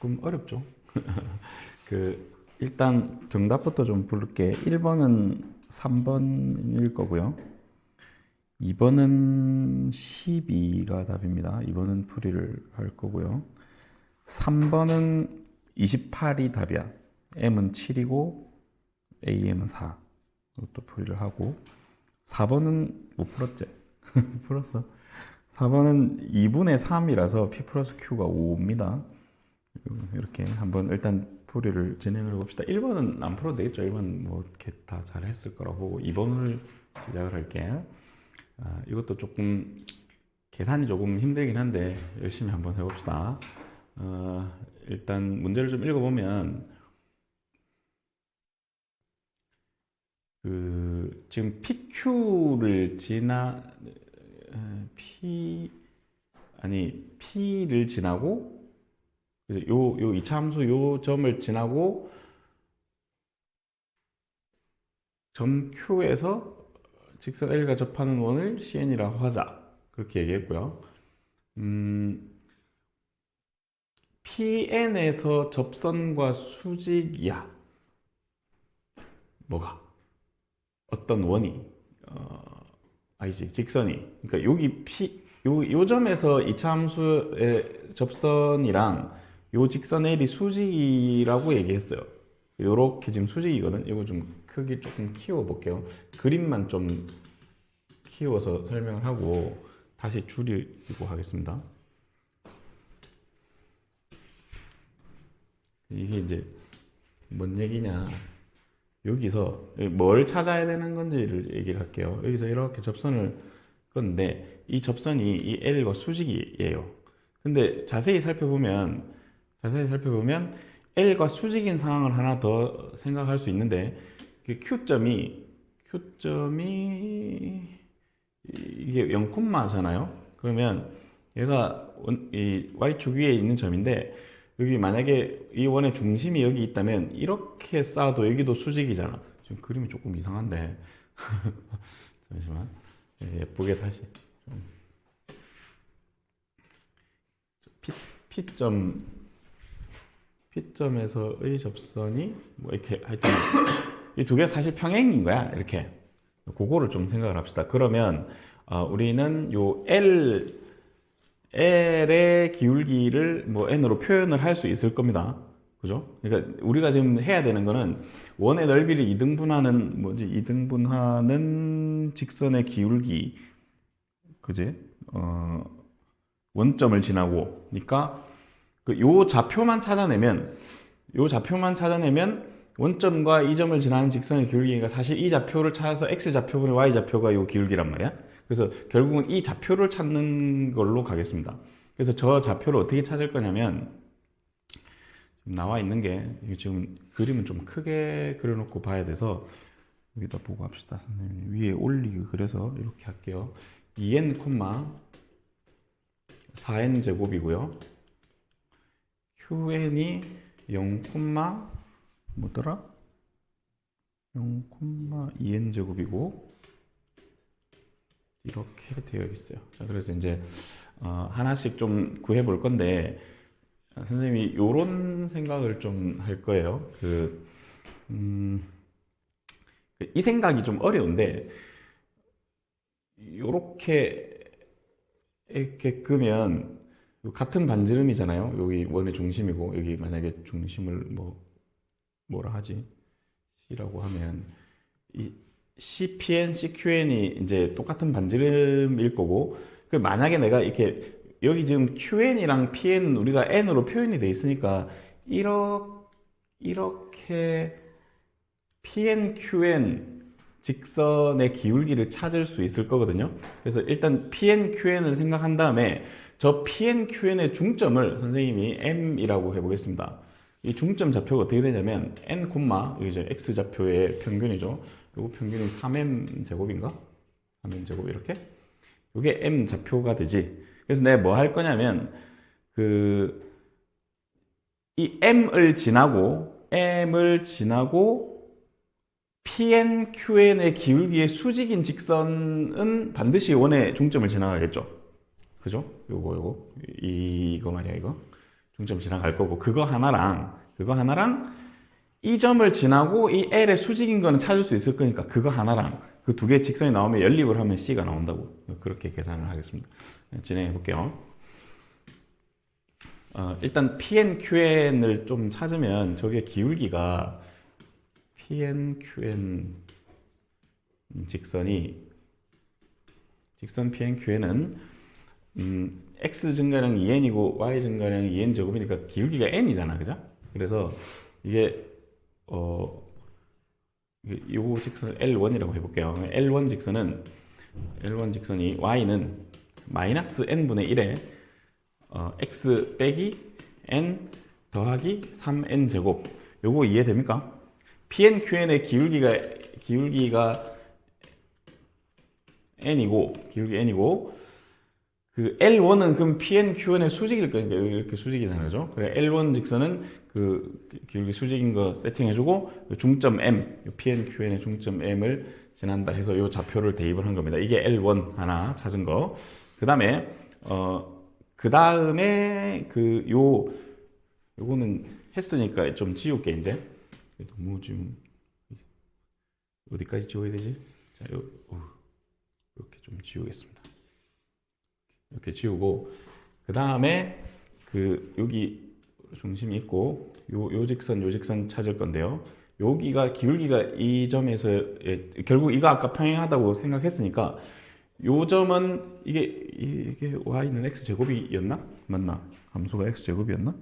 조금 어렵죠. 일단 정답부터 좀 부를게. 1번은 3번일 거고요. 2번은 12가 답입니다. 2번은 풀이를 할 거고요. 3번은 28이 답이야. M은 7이고 AM은 4. 이것도 풀이를 하고 4번은 못 풀었지? 풀었어. 4번은 2분의 3이라서 P 플러스 Q가 5입니다. 이렇게 한번 일단 풀이를 진행을 해봅시다. 1번은 안 풀어도 되겠죠. 1번은 뭐 이렇게 다 잘했을 거라고 보고 2번을 시작을 할게요. 이것도 조금 계산이 조금 힘들긴 한데 열심히 한번 해봅시다. 일단 문제를 좀 읽어보면 지금 PQ를 P를 지나고 요 이차함수 요 점을 지나고 점 Q에서 직선 L과 접하는 원을 CN이라고 하자. 그렇게 얘기했고요. PN에서 접선과 수직이야. 뭐가? 어떤 원이? 아니지, 직선이. 그러니까 요 점에서 이차함수의 접선이랑 요 직선 L이 수직이라고 얘기했어요. 요렇게 지금 수직이거든. 이거 좀 크기 조금 키워 볼게요. 그림만 좀 키워서 설명을 하고 다시 줄이고 하겠습니다. 이게 이제 뭔 얘기냐. 여기서 뭘 찾아야 되는 건지를 얘기를 할게요. 여기서 이렇게 접선을 건데 이 접선이 이 L과 수직이에요. 근데 자세히 살펴보면 L과 수직인 상황을 하나 더 생각할 수 있는데 그 Q점이 이게 0잖아요. 그러면 얘가 이 Y축 위에 있는 점인데 여기 만약에 이 원의 중심이 여기 있다면 이렇게 쌓아도 여기도 수직이잖아. 지금 그림이 조금 이상한데 잠시만. 예쁘게 다시 P점에서의 접선이 뭐 이렇게 하여튼 이 두 개 사실 평행인 거야. 이렇게 그거를 좀 생각을 합시다. 그러면 우리는 요 L의 기울기를 뭐 n으로 표현을 할 수 있을 겁니다. 그죠? 그러니까 우리가 지금 해야 되는 거는 원의 넓이를 이등분하는 직선의 기울기, 그지? 원점을 지나고, 그러니까 요 좌표만 찾아내면 원점과 이 점을 지나는 직선의 기울기가 사실 이 좌표를 찾아서 x 좌표분의 y 좌표가 요 기울기란 말이야. 그래서 결국은 이 좌표를 찾는 걸로 가겠습니다. 그래서 저 좌표를 어떻게 찾을 거냐면 나와 있는 게 지금 그림은 좀 크게 그려놓고 봐야 돼서 여기다 보고 합시다. 선생님 위에 올리기 그래서 이렇게 할게요. 2n, 4n 제곱이고요. qn이 0, 뭐더라? 0,2n 제곱이고 이렇게 되어 있어요. 그래서 이제 하나씩 좀 구해 볼 건데 선생님이 이런 생각을 좀 할 거예요. 이 생각이 좀 어려운데 이렇게 끄면 같은 반지름이잖아요. 여기 원의 중심이고 여기 만약에 중심을 뭐라 하지? C라고 하면 이 CPN, CQN이 이제 똑같은 반지름일 거고 만약에 내가 이렇게 여기 지금 QN이랑 PN은 우리가 N으로 표현이 돼 있으니까 이렇게 PN, QN 직선의 기울기를 찾을 수 있을 거거든요. 그래서 일단 PN, QN을 생각한 다음에 저 PN, QN의 중점을 선생님이 M이라고 해보겠습니다. 이 중점 좌표가 어떻게 되냐면 n, 여기 이제 x 좌표의 평균이죠. 요거 평균이 3m 제곱인가? 3m 제곱 이렇게. 요게 m 좌표가 되지. 그래서 내가 뭐 할 거냐면 이 m을 지나고 pn, qn의 기울기의 수직인 직선은 반드시 원의 중점을 지나가겠죠. 그죠? 이거 말이야, 이거. 중점 지나갈 거고, 그거 하나랑 이 점을 지나고 이 L의 수직인 거는 찾을 수 있을 거니까 그거 하나랑 그 두 개의 직선이 나오면 연립을 하면 C가 나온다고. 그렇게 계산을 하겠습니다. 진행해 볼게요. 일단 PNQN을 좀 찾으면 저게 기울기가 PNQN 직선 PNQN은 X 증가량 2n이고 Y 증가량 2n 제곱이니까 기울기가 n이잖아, 그죠? 그래서 이게 요 직선을 L1이라고 해볼게요. L1 직선이 Y는 마이너스 n분의 1에 X 빼기 n 더하기 3n 제곱. 요거 이해됩니까? PNQN의 기울기가 n이고 그 L1은 그럼 PNQN의 수직일 거니까 이렇게 수직이잖아요, 그죠? 그래 L1 직선은 그 기울기 수직인 거 세팅해주고 중점 M, PNQN의 중점 M을 지난다 해서 이 좌표를 대입을 한 겁니다. 이게 L1 하나 찾은 거. 그 다음에 요거는 했으니까 좀 지울게 이제. 너무 지금 어디까지 지워야 되지? 자, 이렇게 좀 지우겠습니다. 이렇게 지우고 그 다음에 여기 중심이 있고 요 직선 찾을 건데요. 여기가 기울기가 이 점에서 결국 이거 아까 평행하다고 생각했으니까 요 점은 이게 y는 x 제곱이었나? 맞나? 함수가 x 제곱이었나?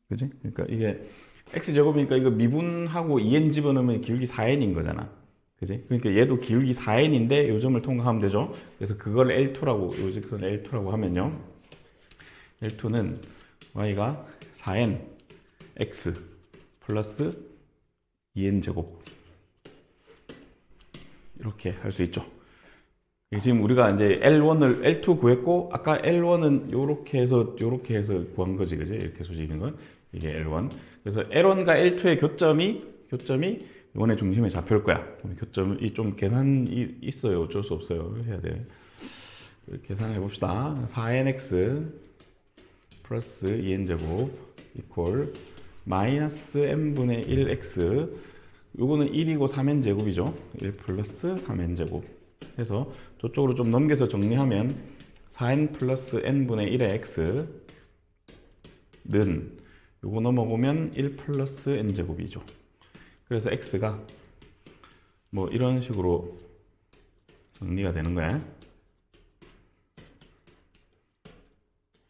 그지? 그러니까 이게 x 제곱이니까 이거 미분하고 2n 집어넣으면 기울기 4n인 거잖아. 그지? 그러니까 얘도 기울기 4n인데 요 점을 통과하면 되죠. 그래서 그걸 L2라고, 요 직선을 L2라고 하면요. L2는 y가 4n x 플러스 2n 제곱 이렇게 할 수 있죠. 지금 우리가 이제 L2 구했고 아까 L1은 요렇게 해서 구한 거지, 그지? 이렇게 수직인 건 이게 L1. 그래서 L1과 L2의 교점이 이번에 중심에 잡힐 거야. 교점이 좀 계산이 있어요. 어쩔 수 없어요. 해야 돼. 계산해 봅시다. 4nx 플러스 2n제곱 이퀄 마이너스 n분의 1x. 요거는 1이고 3n제곱이죠. 1 플러스 3n제곱 해서 저쪽으로 좀 넘겨서 정리하면 4n 플러스 n분의 1의 x는 요거 넘어보면 1 플러스 n제곱이죠. 그래서 x가 뭐 이런 식으로 정리가 되는 거야.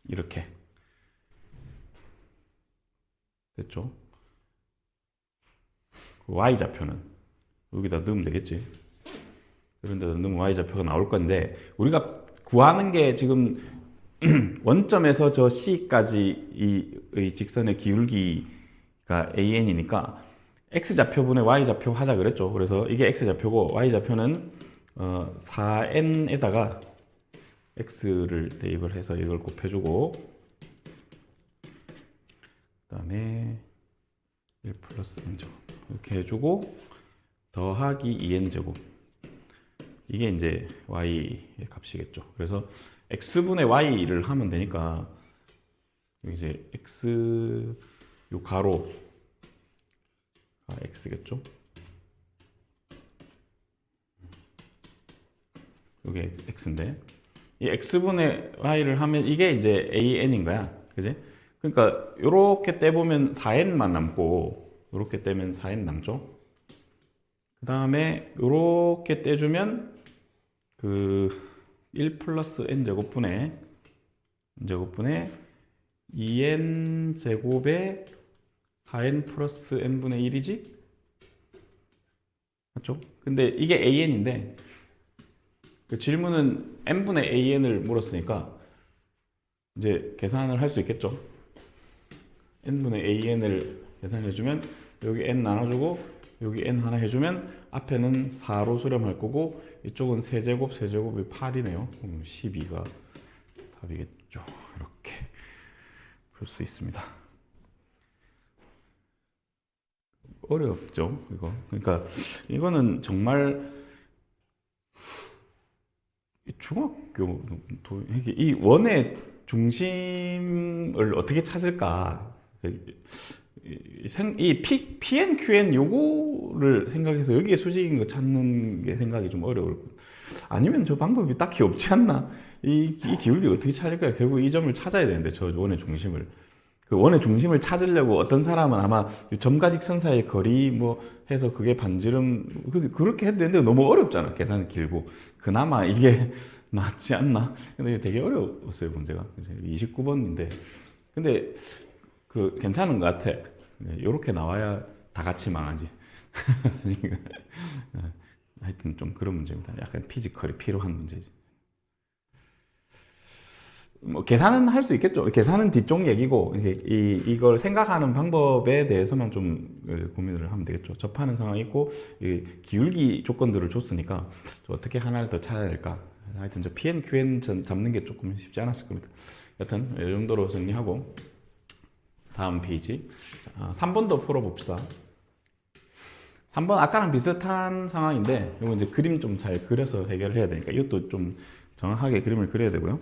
이렇게 됐죠? 그 y좌표는 여기다 넣으면 되겠지. 그런 데다 넣으면 y좌표가 나올 건데 우리가 구하는 게 지금 원점에서 저 C까지 이 직선의 기울기가 AN이니까 X좌표분의 Y좌표 하자 그랬죠. 그래서 이게 X좌표고 Y좌표는 4n에다가 X를 대입을 해서 이걸 곱해주고 그 다음에 1 플러스 n제곱 이렇게 해주고 더하기 2n제곱 이게 이제 Y의 값이겠죠. 그래서 X분의 Y를 하면 되니까 이제 X 요 가로 X겠죠. 이게 X인데 이 X분의 Y를 하면 이게 이제 AN인 거야. 그지? 그러니까 요렇게 떼보면 4N만 남고 요렇게 떼면 4N 남죠. 그 다음에 요렇게 떼주면 그 1 플러스 N제곱분의 2N 제곱에 4N 플러스 N분의 1이지? 맞죠? 근데 이게 AN인데 그 질문은 N분의 AN을 물었으니까 이제 계산을 할 수 있겠죠? N분의 AN을 계산해주면 여기 N 나눠주고 여기 N 하나 해주면 앞에는 4로 수렴할 거고 이쪽은 세제곱이 8이네요. 12가 답이겠죠. 이렇게 볼 수 있습니다. 어렵죠, 이거. 그러니까 이거는 정말 중학교 이 원의 중심을 어떻게 찾을까? 이 PNQN 요거를 생각해서 여기에 수직인 거 찾는 게 생각이 좀 어려울 거. 아니면 저 방법이 딱히 없지 않나? 이 기울기 어떻게 찾을까요? 결국 이 점을 찾아야 되는데 저 원의 중심을. 그 원의 중심을 찾으려고 어떤 사람은 아마 점과 직선 사이의 거리 뭐 해서 그게 반지름 그렇게 해도 되는데 너무 어렵잖아. 계산이 길고. 그나마 이게 낫지 않나? 근데 되게 어려웠어요, 문제가. 29번인데. 근데 그 괜찮은 것 같아. 이렇게 나와야 다 같이 망하지. 하여튼 좀 그런 문제입니다. 약간 피지컬이 필요한 문제지. 뭐 계산은 할 수 있겠죠. 계산은 뒤쪽 얘기고 이걸 생각하는 방법에 대해서만 좀 고민을 하면 되겠죠. 접하는 상황이 있고 기울기 조건들을 줬으니까 어떻게 하나를 더 찾아야 될까. 하여튼 저 PN, QN 잡는 게 조금 쉽지 않았을 겁니다. 여튼 이 정도로 정리하고 다음 페이지 3번도 풀어봅시다. 3번 아까랑 비슷한 상황인데 이거 이제 그림 좀 잘 그려서 해결을 해야 되니까 이것도 좀 정확하게 그림을 그려야 되고요.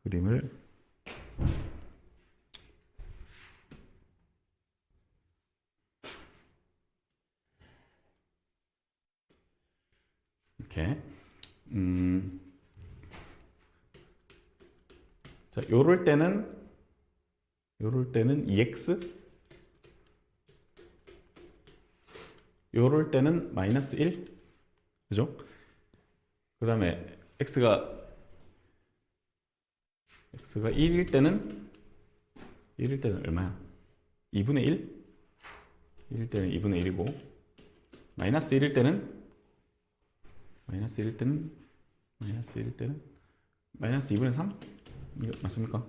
그림을 이렇게 자, 요럴 때는 EX 요럴 때는 마이너스 1 그죠? 그 다음에 X가 1일 때는 얼마야? 2분의 1? 1일 때는 2분의 1이고 마이너스 1일 때는 마이너스 2분의 3? 이거 맞습니까?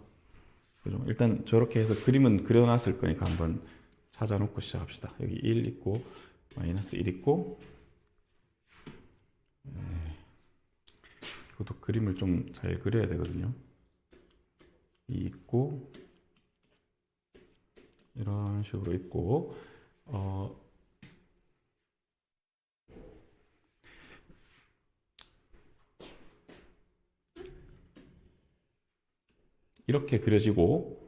그죠? 일단 저렇게 해서 그림은 그려놨을 거니까 한번 찾아놓고 시작합시다. 여기 1 있고 마이너스 1 있고 이것도 그림을 좀 잘 그려야 되거든요. 2 있고 이런 식으로 있고 이렇게 그려지고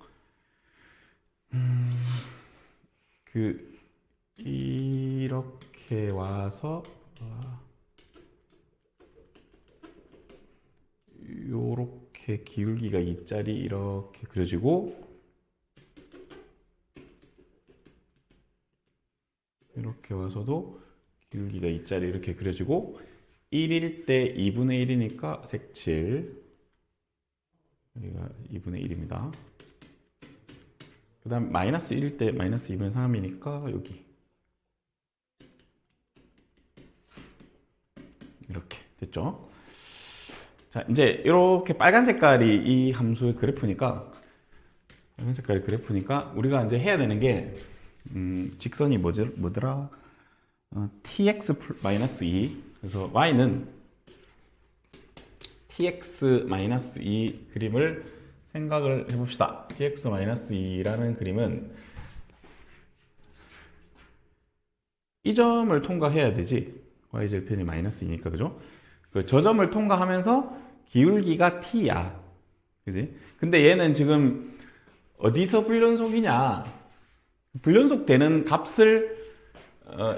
이렇게 와서 요렇게 기울기가 2짜리 이렇게 그려지고 이렇게 와서도 기울기가 2짜리 이렇게 그려지고 1일 때 2분의 1이니까 색칠 여기가 2분의 1입니다. 그 다음 마이너스 1일 때 마이너스 2분의 3이니까 여기 이렇게 됐죠. 자 이제 이렇게 빨간 색깔이 이 함수의 그래프니까 우리가 이제 해야 되는 게 직선이 뭐더라? tx-2 그래서 y는 tx-2 그림을 생각을 해봅시다. tx-2라는 그림은 이 점을 통과해야 되지. y절편이 마이너스 2니까 그죠? 저 점을 통과하면서 기울기가 t야. 그지? 근데 얘는 지금 어디서 불연속이냐? 불연속 되는 값을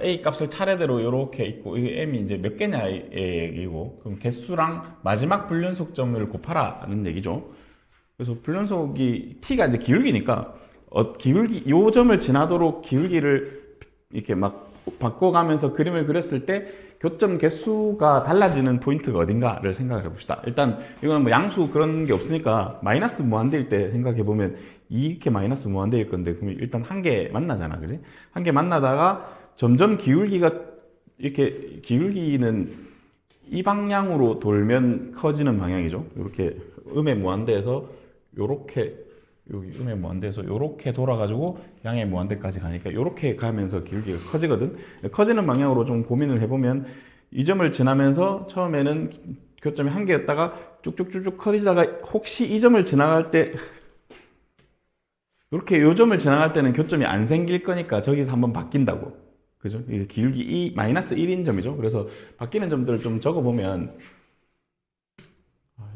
a 값을 차례대로 이렇게 있고 이게 m이 이제 몇 개냐의 얘기고 그럼 개수랑 마지막 불연속점을 곱하라는 얘기죠. 그래서 불연속이 t가 이제 기울기니까 기울기 요 점을 지나도록 기울기를 이렇게 막 바꿔가면서 그림을 그렸을 때 교점 개수가 달라지는 포인트가 어딘가를 생각해 봅시다. 일단 이거는 뭐 양수 그런 게 없으니까 마이너스 무한대일 때 생각해 보면 이렇게 마이너스 무한대일 건데 그러면 일단 한 개 만나잖아, 그지? 한 개 만나다가 점점 이렇게 기울기는 이 방향으로 돌면 커지는 방향이죠. 이렇게 음의 무한대에서 요렇게 여기 음의 무한대에서 요렇게 돌아가지고 양의 무한대까지 가니까 요렇게 가면서 기울기가 커지거든. 커지는 방향으로 좀 고민을 해보면 이 점을 지나면서 처음에는 교점이 한 개였다가 쭉쭉쭉쭉 커지다가 혹시 이 점을 지나갈 때 이렇게 요 점을 지나갈 때는 교점이 안 생길 거니까 저기서 한번 바뀐다고. 그죠? 기울기 마이너스 1인 점이죠. 그래서 바뀌는 점들을 좀 적어보면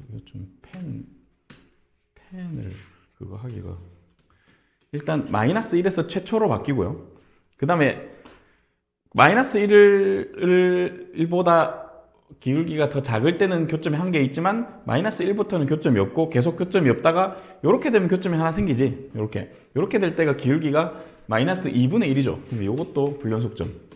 이거 좀 펜 펜을 그거 하기가 일단 마이너스 1에서 최초로 바뀌고요. 그 다음에 마이너스 1보다 기울기가 더 작을 때는 교점이 한 개 있지만 마이너스 1부터는 교점이 없고 계속 교점이 없다가 이렇게 되면 교점이 하나 생기지. 이렇게 될 때가 기울기가 마이너스 2분의 1이죠. 그럼 이것도 불연속점.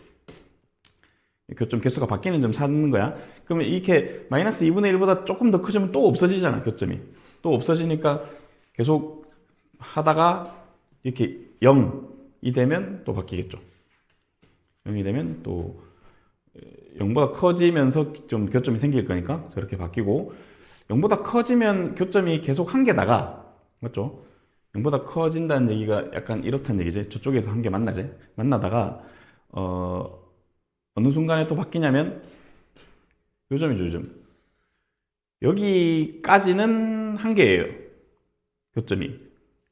교점 개수가 바뀌는 점 찾는 거야. 그러면 이렇게 마이너스 2분의 1보다 조금 더 커지면 또 없어지잖아, 교점이. 또 없어지니까 계속 하다가 이렇게 0이 되면 또 바뀌겠죠. 0이 되면 또 0보다 커지면서 좀 교점이 생길 거니까 저렇게 바뀌고 0보다 커지면 교점이 계속 한 개 나가. 맞죠? 0보다 커진다는 얘기가 약간 이렇다는 얘기지. 저쪽에서 한 개 만나지. 만나다가 어느 순간에 또 바뀌냐면 요점이죠, 요점. 여기까지는 한 개예요. 교점이.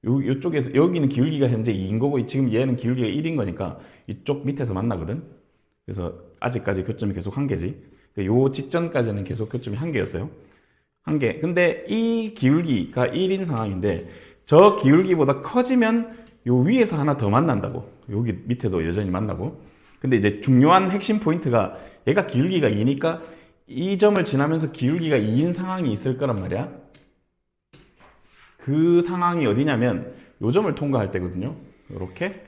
요쪽에서 여기는 기울기가 현재 2인 거고 지금 얘는 기울기가 1인 거니까 이쪽 밑에서 만나거든. 그래서 아직까지 교점이 계속 한 개지. 요 직전까지는 계속 교점이 한 개였어요. 한 개. 근데 이 기울기가 1인 상황인데 저 기울기보다 커지면 요 위에서 하나 더 만난다고. 여기 밑에도 여전히 만나고. 근데 이제 중요한 핵심 포인트가 얘가 기울기가 2니까 이 점을 지나면서 기울기가 2인 상황이 있을 거란 말이야. 그 상황이 어디냐면 요 점을 통과할 때거든요. 이렇게.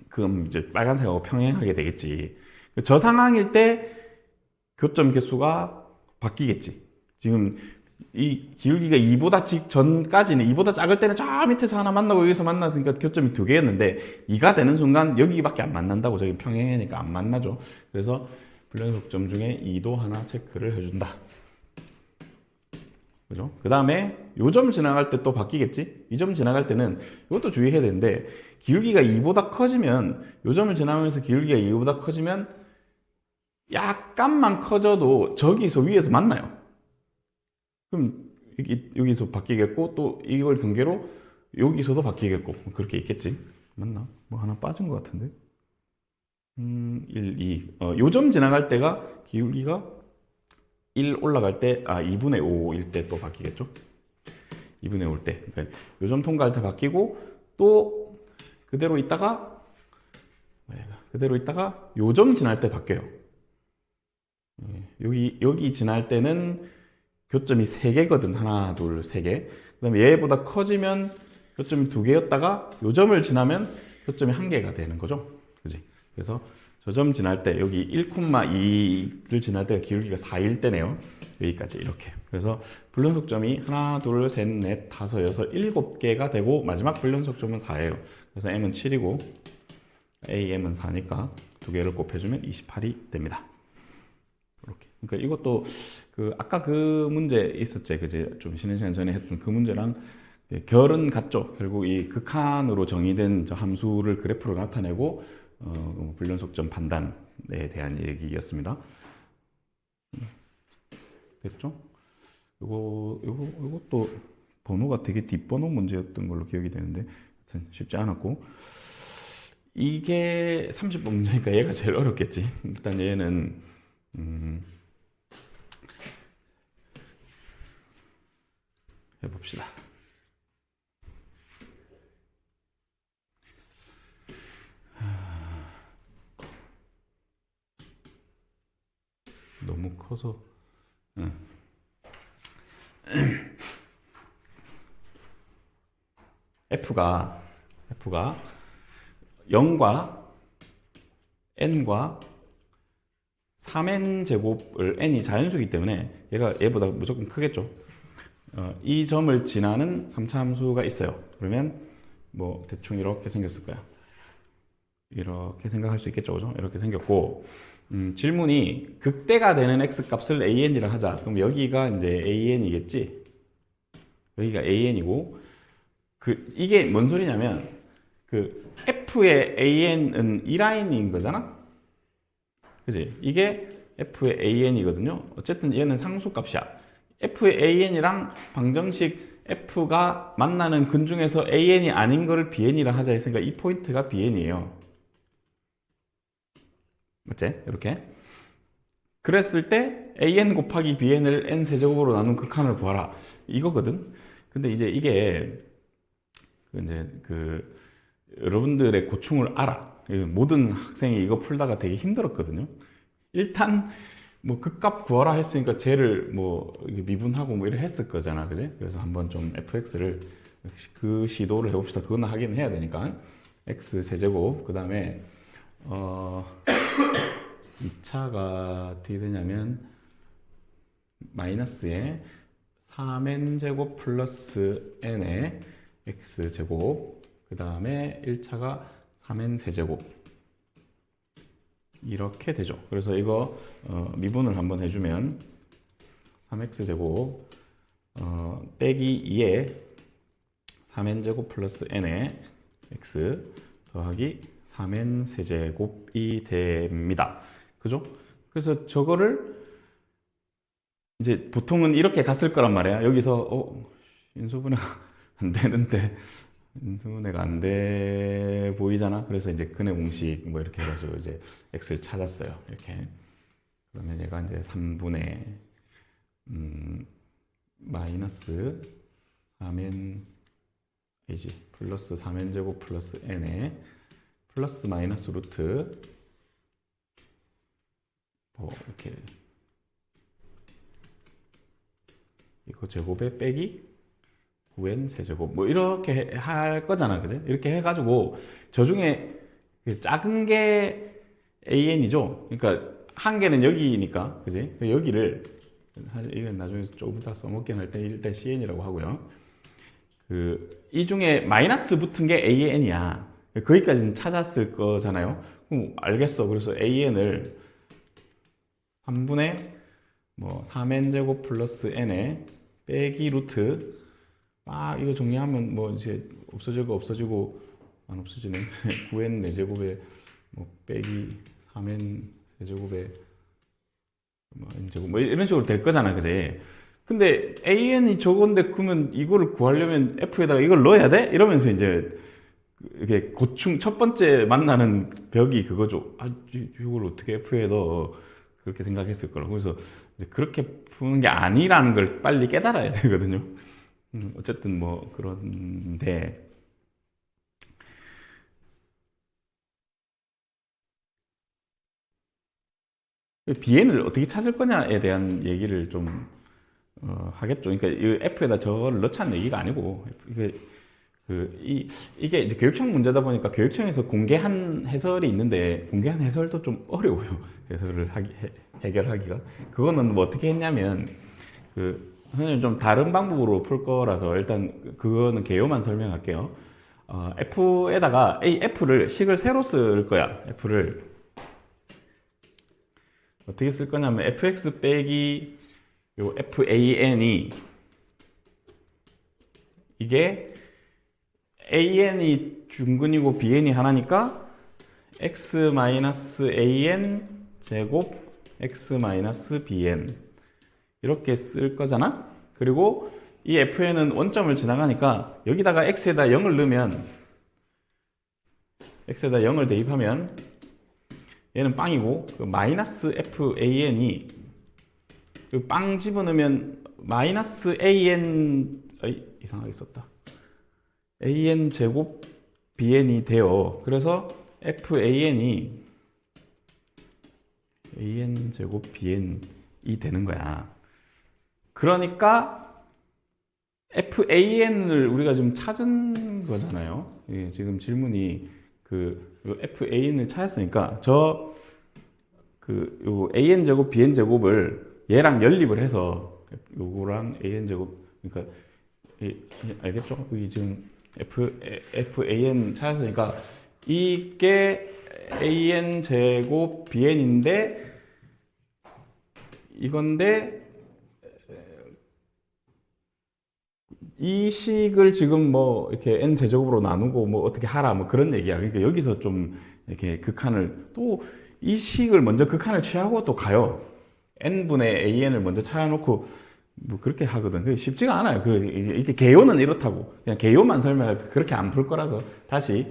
그럼 이제 빨간색하고 평행하게 되겠지. 저 상황일 때 교점 개수가 바뀌겠지. 지금 이 기울기가 2보다 직전까지는 2보다 작을 때는 저 밑에서 하나 만나고 여기서 만났으니까 교점이 2개였는데 2가 되는 순간 여기밖에 안 만난다고. 저기 평행이니까 안 만나죠. 그래서 불연속점 중에 2도 하나 체크를 해준다. 그죠? 그 다음에 요 점 지나갈 때 또 바뀌겠지? 이 점 지나갈 때는 이것도 주의해야 되는데 기울기가 2보다 커지면 요 점을 지나면서 기울기가 2보다 커지면 약간만 커져도 저기서 위에서 만나요. 그럼 여기서 바뀌겠고 또 이걸 경계로 여기서도 바뀌겠고 그렇게 있겠지. 맞나? 뭐 하나 빠진 것 같은데. 1, 2. 요 점 지나갈 때가 기울기가 1 올라갈 때, 2분의 5일 때 또 바뀌겠죠? 2분의 5일 때. 그러니까 요점 통과할 때 바뀌고, 또 그대로 있다가 요점 지날 때 바뀌어요. 여기 지날 때는 교점이 3개거든. 하나, 둘, 3개. 그 다음에 얘보다 커지면 교점이 2개였다가 요점을 지나면 교점이 1개가 되는 거죠. 그지? 그래서 저 점 지날 때 여기 1,2를 지날 때가 기울기가 4일 때네요. 여기까지 이렇게. 그래서 불연속점이 하나, 둘, 셋, 넷, 다섯, 여섯, 7개가 되고 마지막 불연속점은 4예요. 그래서 m은 7이고 am은 4니까 2개를 곱해주면 28이 됩니다. 이렇게. 그러니까 이것도 아까 그 문제 있었지. 그제 좀 쉬는 시간 전에 했던 그 문제랑 결은 같죠. 결국 이 극한으로 정의된 저 함수를 그래프로 나타내고 불연속점 판단에 대한 얘기였습니다. 됐죠? 이것도 번호가 되게 뒷번호 문제였던 걸로 기억이 되는데 하여튼 쉽지 않았고 이게 30번 문제니까 얘가 제일 어렵겠지. 일단 얘는 해봅시다. 너무 커서 F가 0과 n과 3n 제곱을 n이 자연수이기 때문에 얘보다 무조건 크겠죠. 이 점을 지나는 3차 함수가 있어요. 그러면 뭐 대충 이렇게 생겼을 거야. 이렇게 생각할 수 있겠죠, 그죠? 이렇게 생겼고 질문이 극대가 되는 x값을 an이라 하자. 그럼 여기가 이제 an이겠지. 여기가 an이고 이게 뭔 소리냐면 f의 an은 이 라인인 거잖아. 그지? 이게 f의 an이거든요. 어쨌든 얘는 상수값이야. f의 an이랑 방정식 f가 만나는 근 중에서 an이 아닌 거를 bn이라 하자 했으니까 이 포인트가 bn이에요. 맞지? 이렇게. 그랬을 때 an 곱하기 bn을 n 세제곱으로 나눈 극한을 구하라. 이거거든. 근데 이제 이게 여러분들의 고충을 알아. 모든 학생이 이거 풀다가 되게 힘들었거든요. 일단 뭐 극값 구하라 했으니까 쟤를 뭐 미분하고 뭐 이래 했을 거잖아, 그지? 그래서 한번 좀 fx를 그 시도를 해봅시다. 그건 하긴 해야 되니까. x 세제곱, 그 다음에 2차가 어떻게 되냐면 마이너스에 3n제곱 플러스 n의 x제곱, 그 다음에 1차가 3n 세제곱, 이렇게 되죠. 그래서 이거 미분을 한번 해주면 3x제곱 빼기 2에 3n제곱 플러스 n의 x 더하기 3n 세제곱이 됩니다. 그죠? 그래서 저거를 이제 보통은 이렇게 갔을 거란 말이야. 여기서 인수분해가 안 되는데, 인수분해가 안 돼 보이잖아. 그래서 이제 근해 공식 뭐 이렇게 해가지고 이제 x를 찾았어요. 이렇게. 그러면 얘가 이제 3분의 마이너스 3n 플러스 3n 제곱 플러스 n에 플러스 마이너스 루트 뭐 이렇게 이거 제곱에 빼기 9n 세제곱 뭐 이렇게 할 거잖아, 그지? 이렇게 해가지고 저 중에 작은 게 an이죠. 그러니까 한 개는 여기니까, 그지? 여기를 사실 이건 나중에 조금 이따 써먹긴 할 때 일단 cn이라고 하고요. 이 중에 마이너스 붙은 게 an이야. 거기까지는 찾았을 거잖아요. 그럼 알겠어. 그래서 an을 3분의 뭐 3n 제곱 플러스 n에 빼기 루트 이거 정리하면 뭐 이제 없어지고 없어지고 안 없어지네. 9n 4제곱에 뭐 빼기 3n 세제곱에 뭐 n제곱 뭐 이런 식으로 될 거잖아, 그지? 근데 an이 저건데 그러면 이거를 구하려면 f에다가 이걸 넣어야 돼? 이러면서 이제 이게 고충 첫 번째 만나는 벽이 그거죠. 이걸 어떻게 f에 넣어? 그렇게 생각했을 거라고. 그래서 이제 그렇게 푸는 게 아니라는 걸 빨리 깨달아야 되거든요. 어쨌든 뭐 그런데 bn을 어떻게 찾을 거냐에 대한 얘기를 좀 하겠죠. 그러니까 이 f에다 저걸 넣자는 얘기가 아니고 이게 이제 교육청 문제다 보니까 교육청에서 공개한 해설이 있는데 공개한 해설도 좀 어려워요. 해설을 해결하기가. 그거는 뭐 어떻게 했냐면 선생님 좀 다른 방법으로 풀 거라서 일단 그거는 개요만 설명할게요. f에다가 f를 식을 새로 쓸 거야. f를 어떻게 쓸 거냐면 fx 빼기 요 fan이 이게 an이 중근이고 bn이 하나니까 x-an 제곱 x-bn 이렇게 쓸 거잖아. 그리고 이 fn은 원점을 지나가니까 여기다가 x에다 0을 넣으면 x에다 0을 대입하면 얘는 빵이고 마이너스 fan이 빵 집어넣으면 마이너스 an 이상하게 썼다. an 제곱 bn이 돼요. 그래서 fan이 an 제곱 bn이 되는 거야. 그러니까 fan을 우리가 지금 찾은 거잖아요. 예, 지금 질문이 fan을 찾았으니까 요 an 제곱 bn 제곱을 얘랑 연립을 해서 요거랑 an 제곱 그러니까 알겠죠? 여기 지금 fan 찾았으니까 이게 an 제곱 bn인데 이건데 이 식을 지금 뭐 이렇게 n 세제곱으로 나누고 뭐 어떻게 하라 뭐 그런 얘기야. 그러니까 여기서 좀 이렇게 극한을 또 이 식을 먼저 극한을 취하고 또 가요. n분의 an을 먼저 찾아놓고 뭐 그렇게 하거든. 그게 쉽지가 않아요. 이게 개요는 이렇다고. 그냥 개요만 설명할 그렇게 안 풀 거라서 다시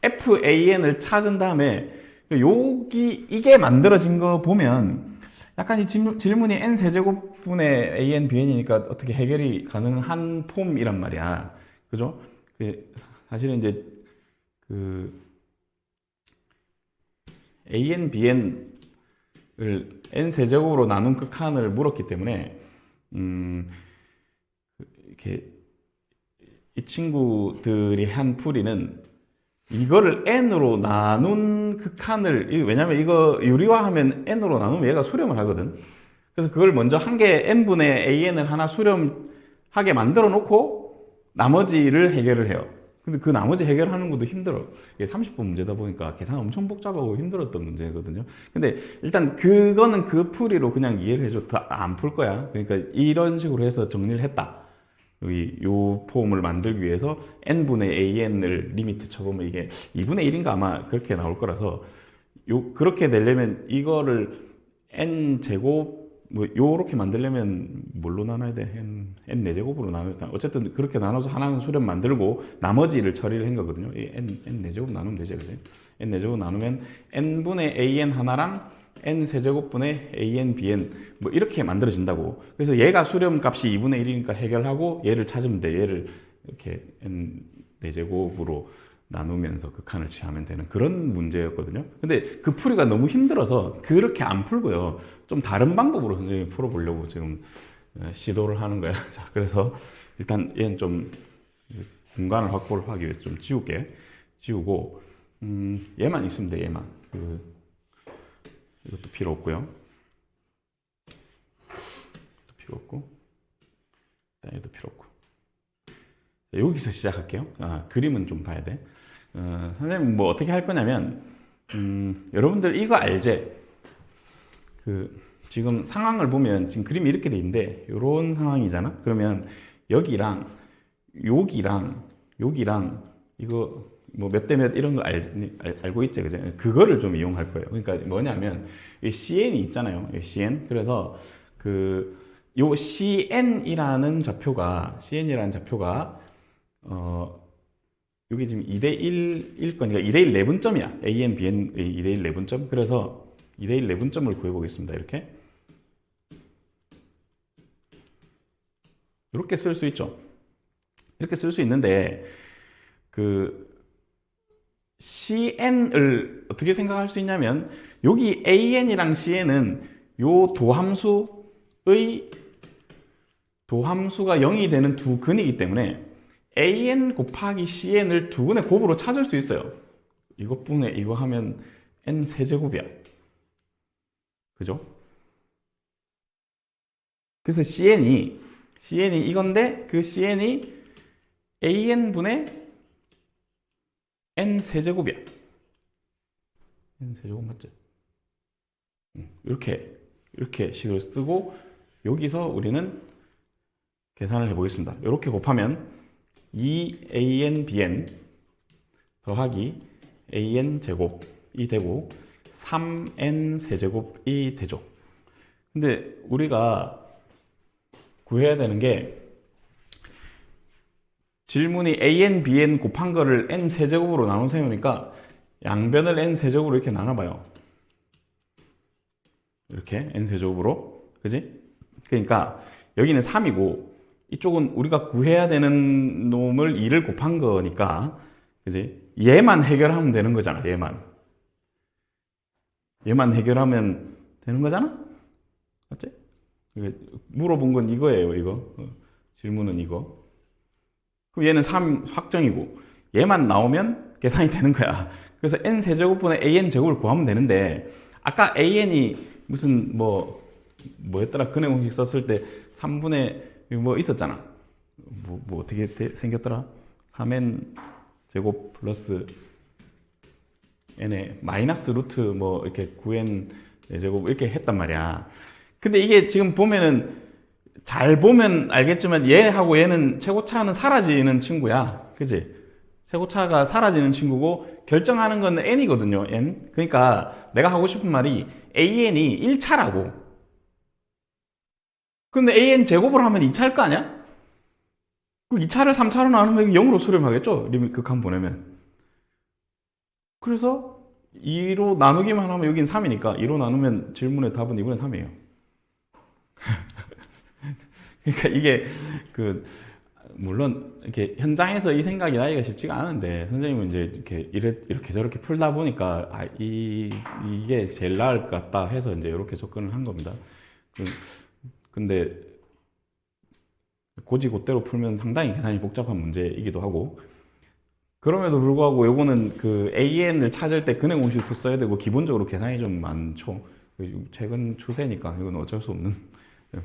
fan을 찾은 다음에 이게 만들어진 거 보면 약간 이 질문이 n 세제곱분의 an bn이니까 어떻게 해결이 가능한 폼이란 말이야. 그죠? 사실은 이제 그 an bn을 n 세제곱으로 나눈 극한을 물었기 때문에 이렇게 이 친구들이 한 풀이는 이거를 n으로 나눈 극한을, 왜냐면 이거 유리화하면 n으로 나누면 얘가 수렴을 하거든. 그래서 그걸 먼저 한 개 n분의 an을 하나 수렴하게 만들어 놓고 나머지를 해결을 해요. 근데 그 나머지 해결하는 것도 힘들어. 이게 30분 문제다 보니까 계산 엄청 복잡하고 힘들었던 문제거든요. 근데 일단 그거는 그 풀이로 그냥 이해를 해줘. 다 안 풀 거야. 그러니까 이런 식으로 해서 정리를 했다. 여기 요 폼을 만들기 위해서 n분의 an을 리미트 쳐보면 이게 2분의 1인가 아마 그렇게 나올 거라서 그렇게 내려면 이거를 n제곱 뭐 요렇게 만들려면 뭘로 나눠야 돼? n 4제곱으로 나눠야 돼. 어쨌든 그렇게 나눠서 하나는 수렴 만들고 나머지를 처리를 한 거거든요. n 4제곱 나누면 되죠. 그지? n 4제곱 나누면 n분의 an 하나랑 n 세제곱분의 an, bn 뭐 이렇게 만들어진다고. 그래서 얘가 수렴 값이 2분의 1이니까 해결하고 얘를 찾으면 돼. 얘를 이렇게 n 4제곱으로 나누면서 극한을 취하면 되는 그런 문제였거든요. 근데 그 풀이가 너무 힘들어서 그렇게 안 풀고요. 좀 다른 방법으로 선생님이 풀어보려고 지금 시도를 하는 거야. 자, 그래서 일단 얘는 좀 공간을 확보를 하기 위해서 좀 지우고 얘만 있으면 돼. 얘만. 이것도 필요 없고요. 이것도 필요 없고, 얘도 필요 없고. 자, 여기서 시작할게요. 그림은 좀 봐야 돼. 선생님 뭐 어떻게 할 거냐면, 여러분들 이거 알지? 지금 상황을 보면 지금 그림이 이렇게 돼 있는데, 이런 상황이잖아. 그러면 여기랑 여기랑 이거 뭐 몇 대 몇 이런 거 알고 있지, 그죠? 그거를 좀 이용할 거예요. 그러니까 뭐냐면 이 CN이 있잖아요. 이 CN. 그래서 요 CN이라는 좌표가 여기 지금 2대1일 거니까 2대1 내분점이야. AN, BN 2대1 내분점. 그래서 2대1 내분점을 구해보겠습니다. 이렇게 쓸 수 있죠. 이렇게 쓸 수 있는데 CN을 어떻게 생각할 수 있냐면 여기 AN이랑 CN은 요 도함수가 0이 되는 두 근이기 때문에 AN 곱하기 CN을 두 근의 곱으로 찾을 수 있어요. 이것분의 이거 하면 N 세제곱이야. 그죠? 그래서 CN이 이건데 그 CN이 AN분의 n 세제곱이야. n 세제곱 맞죠? 이렇게 식을 쓰고 여기서 우리는 계산을 해보겠습니다. 이렇게 곱하면 2an bn 더하기 an 제곱이 되고 3n 세제곱이 되죠. 근데 우리가 구해야 되는 게 질문이 an, bn 곱한 거를 n 세제곱으로 나눈 셈이니까 양변을 n 세제곱으로 이렇게 나눠봐요. 이렇게 n 세제곱으로. 그지? 그러니까 여기는 3이고 이쪽은 우리가 구해야 되는 놈을 2를 곱한 거니까, 그지? 얘만 해결하면 되는 거잖아. 얘만 해결하면 되는 거잖아? 맞지? 물어본 건 이거예요. 이거. 질문은 이거. 그럼 얘는 3 확정이고 얘만 나오면 계산이 되는 거야. 그래서 n 세제곱분의 an 제곱을 구하면 되는데, 아까 an이 무슨 뭐였더라? 근해 공식 썼을 때 3분의 뭐 있었잖아. 뭐 어떻게 생겼더라? 3n 제곱 플러스 n의 마이너스 루트 뭐 이렇게 9n 제곱 이렇게 했단 말이야. 근데 이게 지금 보면은 잘 보면 알겠지만 얘하고 얘는 최고차는 사라지는 친구야. 그치? 최고차가 사라지는 친구고 결정하는 건 n이거든요. n. 그러니까 내가 하고 싶은 말이 an이 1차라고. 근데 an 제곱을 하면 2차일 거 아니야? 그럼 2차를 3차로 나누면 0으로 수렴하겠죠? 리밋 극한 보내면. 그래서 2로 나누기만 하면 여긴 3이니까 2로 나누면 질문의 답은 2분의 3이에요. 그러니까 이게 그 물론 이렇게 현장에서 이 생각이 나기가 쉽지가 않은데 선생님은 이제 이렇게 저렇게 풀다 보니까 이게 제일 나을 것 같다 해서 이제 이렇게 접근을 한 겁니다. 그- 근데 고지고대로 풀면 상당히 계산이 복잡한 문제이기도 하고 그럼에도 불구하고 요거는 그 AN을 찾을 때 근행 운수도 써야 되고 기본적으로 계산이 좀 많죠. 최근 추세니까 이건 어쩔 수 없는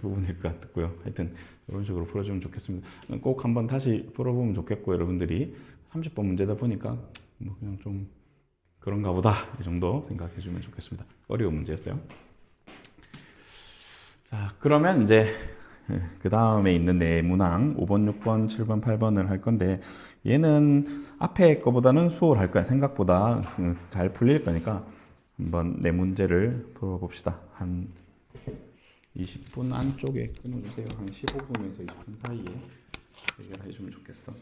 부분일 것 같고요. 하여튼 이런 식으로 풀어주면 좋겠습니다. 꼭 한번 다시 풀어보면 좋겠고 여러분들이 30번 문제다 보니까 뭐 그냥 좀 그런가 보다 이 정도 생각해 주면 좋겠습니다. 어려운 문제였어요. 자, 그러면 이제 그 다음에 있는 네 문항 5번, 6번, 7번, 8번을 할 건데 얘는 앞에 거보다는 수월할 거야. 생각보다 잘 풀릴 거니까 한번 네 문제를 풀어봅시다. 한 20분 안쪽에 끊어주세요. 한 15분에서 20분 사이에 해결해 주면 좋겠어.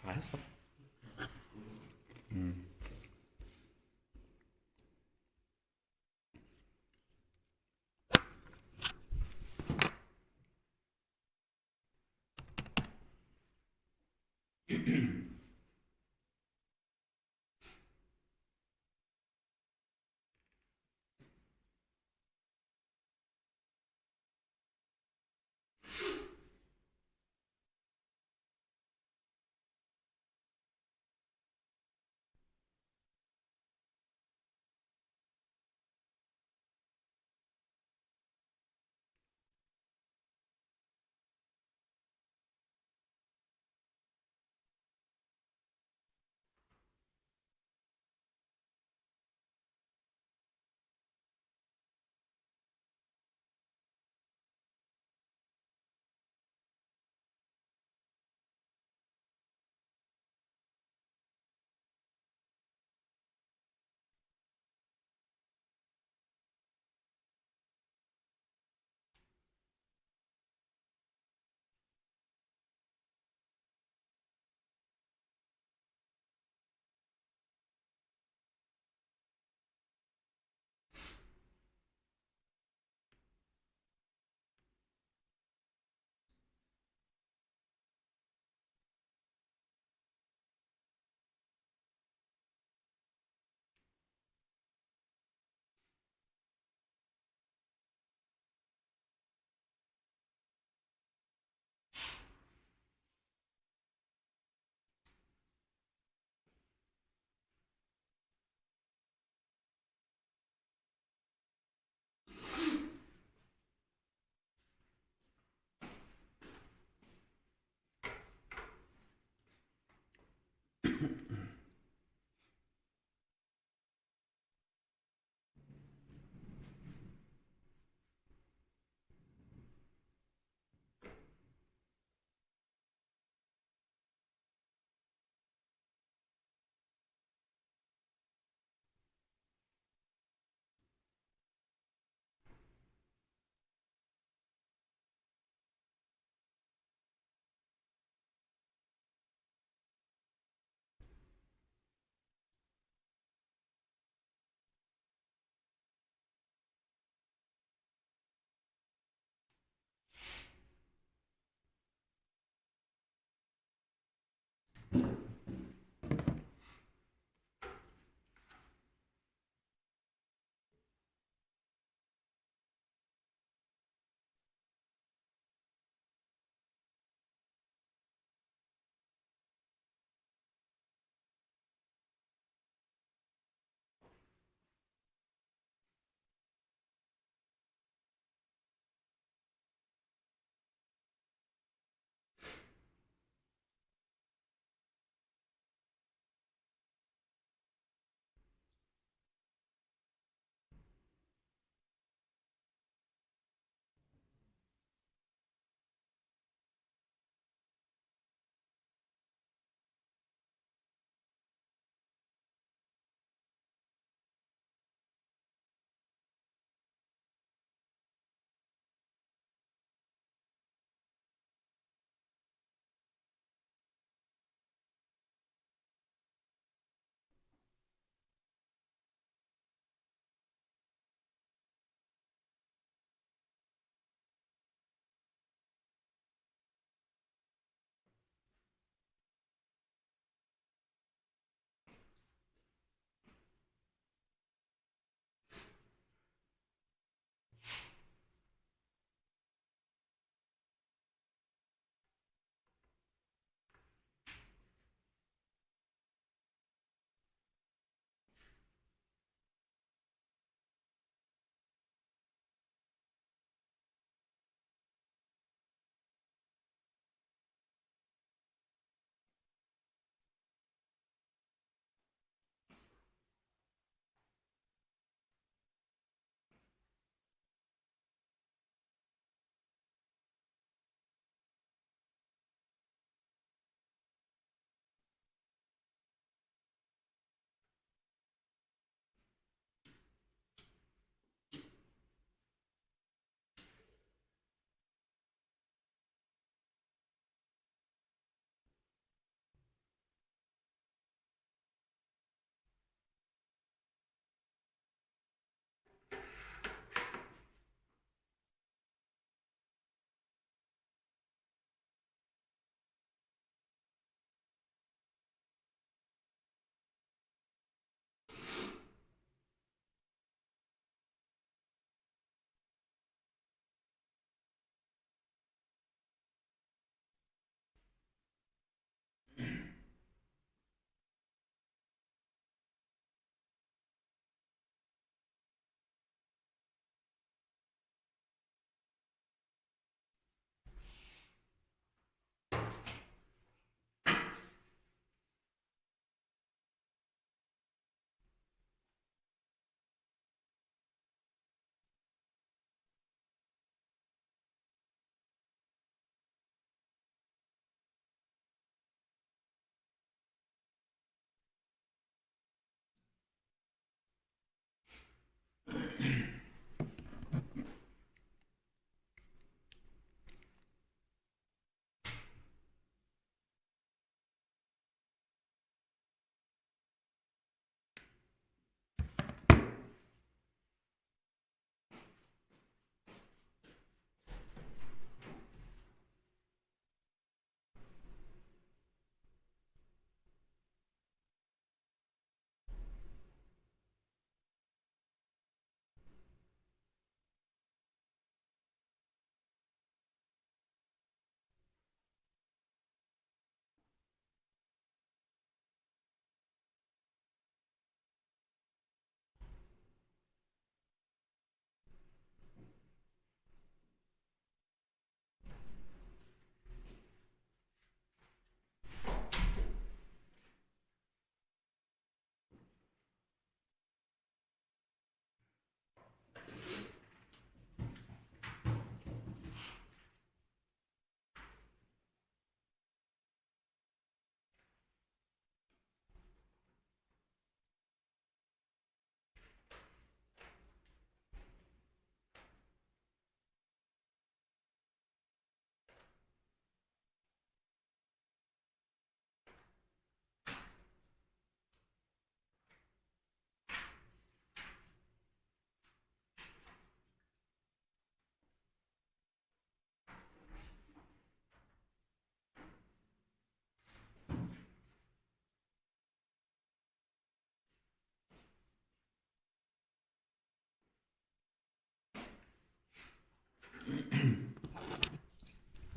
다 했어.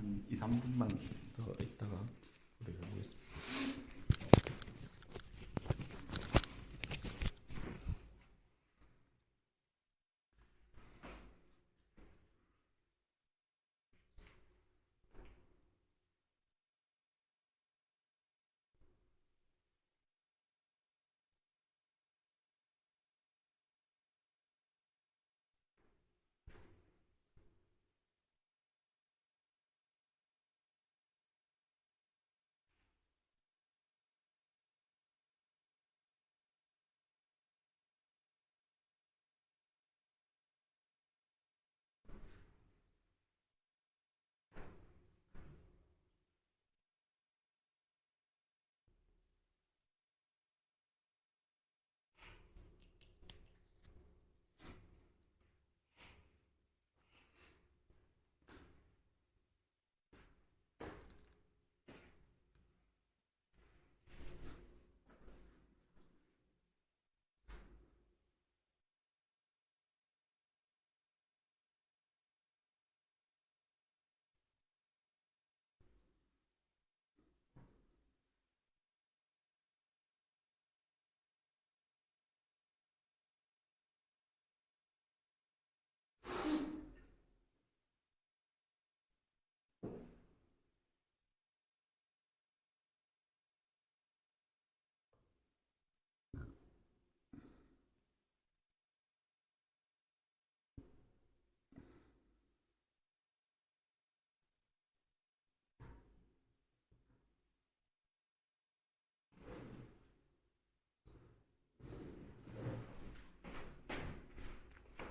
한 2, 3분만 더 있다가 우리가 해보겠습니다.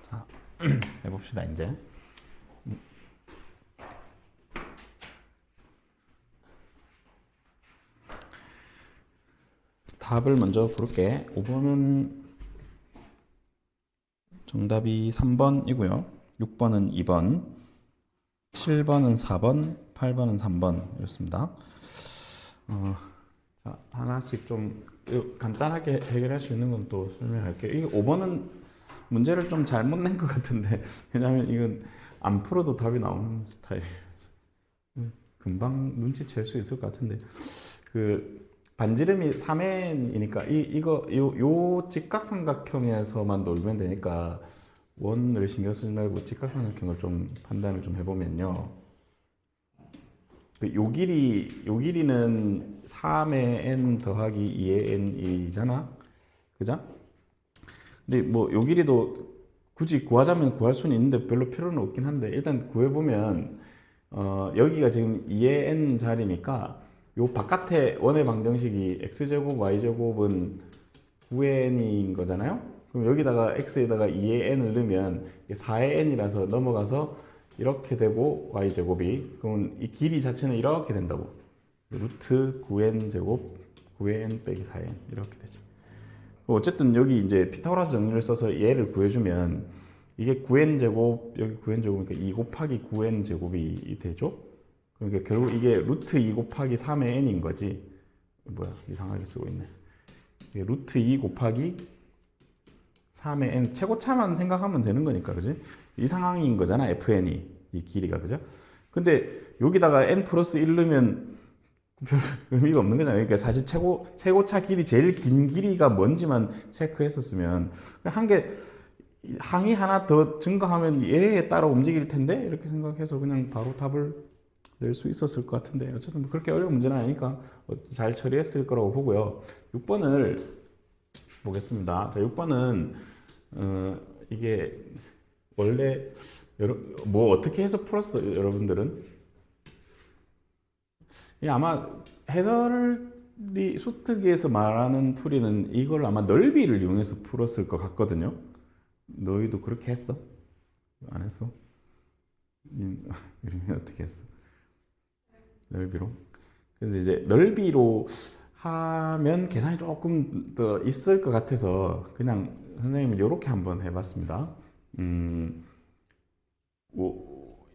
자, 해봅시다 이제. 답을 먼저 부를게. 5번은 정답이 3번이고요. 6번은 2번, 7번은 4번, 8번은 3번 이렇습니다. 자, 하나씩 좀 간단하게 해결할 수 있는 건 또 설명할게요. 이게 5번은 문제를 좀 잘못 낸 것 같은데, 왜냐하면 이건 안 풀어도 답이 나오는 스타일이라서 금방 눈치챌 수 있을 것 같은데, 그 반지름이 3n이니까 요 직각삼각형에서만 놀면 되니까 원을 신경 쓰지 말고 직각삼각형을 좀 판단을 좀 해보면요. 요 길이는 3의 n 더하기 2의 n이잖아, 그죠? 근데 뭐 요 길이도 굳이 구하자면 구할 수는 있는데 별로 필요는 없긴 한데, 일단 구해보면 여기가 지금 2의 n 자리니까 요 바깥에 원의 방정식이 x제곱 y제곱은 9n인 거잖아요. 그럼 여기다가 x에다가 2의 n을 넣으면 4의 n이라서 넘어가서 이렇게 되고, y제곱이 그러면 이 길이 자체는 이렇게 된다고. 루트 9n 제곱 9n 빼기 4n 이렇게 되죠. 어쨌든 여기 이제 피타고라스 정리를 써서 얘를 구해주면 이게 9n 제곱, 여기 9n 제곱이니까 2 곱하기 9n 제곱이 되죠. 그러니까 결국 이게 루트 2 곱하기 3의 n인 거지. 뭐야, 이상하게 쓰고 있네. 이게 루트 2 곱하기 3의 n, 최고차만 생각하면 되는 거니까, 그지? 이 상황인 거잖아, fn이. 이 길이가, 그죠? 근데 여기다가 n 플러스 1 넣으면 별 의미가 없는 거잖아요. 그러니까 사실 최고차 길이, 제일 긴 길이가 뭔지만 체크했었으면, 한 개, 항이 하나 더 증가하면 얘에 따라 움직일 텐데? 이렇게 생각해서 그냥 바로 답을 낼 수 있었을 것 같은데, 어쨌든 뭐 그렇게 어려운 문제는 아니니까 잘 처리했을 거라고 보고요. 6번을 보겠습니다. 자, 6번은 이게 원래 뭐 어떻게 해서 풀었어요, 여러분들은? 이 아마 해설이 수특기에서 말하는 풀이는 이걸 아마 넓이를 이용해서 풀었을 것 같거든요. 너희도 그렇게 했어? 안 했어? 이름이 어떻게 했어? 넓이로? 그래서 이제 넓이로 하면 계산이 조금 더 있을 것 같아서 그냥 선생님은 이렇게 한번 해봤습니다.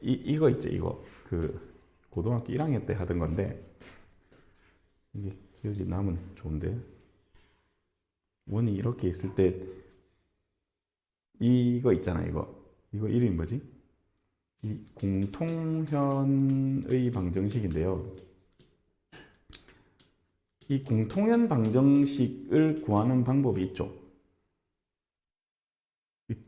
이거 있지, 이거. 그 고등학교 1학년 때 하던 건데, 이게 기억이 남은 좋은데, 원이 이렇게 있을 때 이거 있잖아, 이거 이름이 뭐지? 이 공통현의 방정식인데요. 이 공통현 방정식을 구하는 방법이 있죠.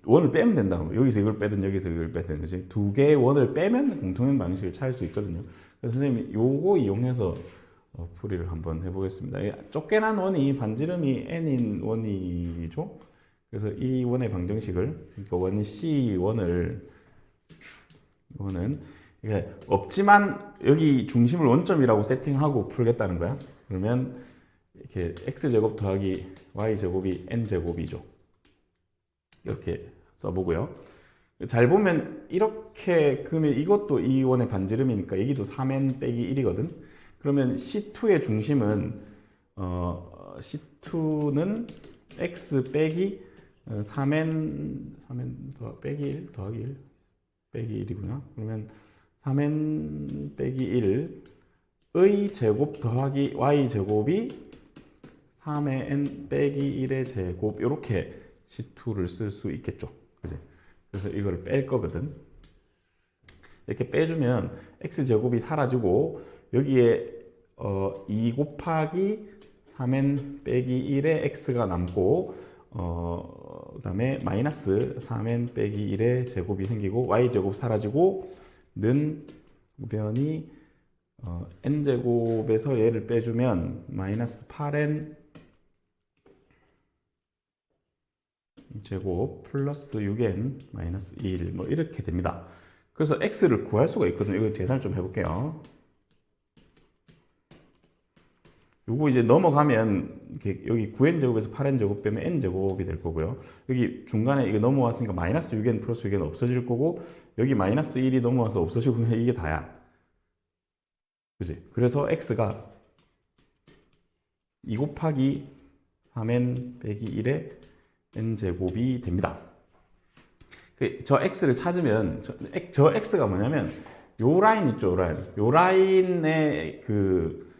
원을 빼면 된다. 여기서 이걸 빼든 여기서 이걸 빼든 그지? 두 개의 원을 빼면 공통현 방정식을 찾을 수 있거든요. 그래서 선생님이 요거 이용해서 풀이를 한번 해보겠습니다. 쫓겨난 원이 반지름이 n인 원이죠. 그래서 이 원의 방정식을, 그러니까 원 C1은 그러니까 없지만 여기 중심을 원점이라고 세팅하고 풀겠다는 거야. 그러면 이렇게 x제곱 더하기 y제곱이 n제곱이죠. 이렇게 써보고요. 잘 보면 이렇게 그러면 이것도 이 원의 반지름이니까 여기도 3n 빼기 1이거든. 그러면 C2의 중심은 C2는 x 빼기 3n 빼기 1 더하기 1 빼기 1이구나. 그러면 3n 빼기 1의 제곱 더하기 y 제곱이 3의 n 빼기 1의 제곱, 이렇게 C2를 쓸 수 있겠죠. 그지? 그래서 이거를 뺄 거거든. 이렇게 빼주면 x제곱이 사라지고 여기에 2 곱하기 3n 빼기 1의 x가 남고 그 다음에 마이너스 3n 빼기 1의 제곱이 생기고 y제곱 사라지고 는 변이 n제곱에서 얘를 빼주면 마이너스 8n 제곱 플러스 6n 마이너스 1 뭐 이렇게 됩니다. 그래서 x를 구할 수가 있거든요. 이거 계산을 좀 해볼게요. 요거 이제 넘어가면 이렇게 여기 9n 제곱에서 8n 제곱 빼면 n 제곱이 될 거고요. 여기 중간에 이거 넘어왔으니까 마이너스 6n 플러스 6n 없어질 거고 여기 마이너스 1이 넘어와서 없어지고 이게 다야. 그지? 그래서 x가 2 곱하기 3n 빼기 1의 n제곱이 됩니다. 저 x를 찾으면 저 x가 뭐냐면 요 라인 있죠, 요 라인. 요 라인의 그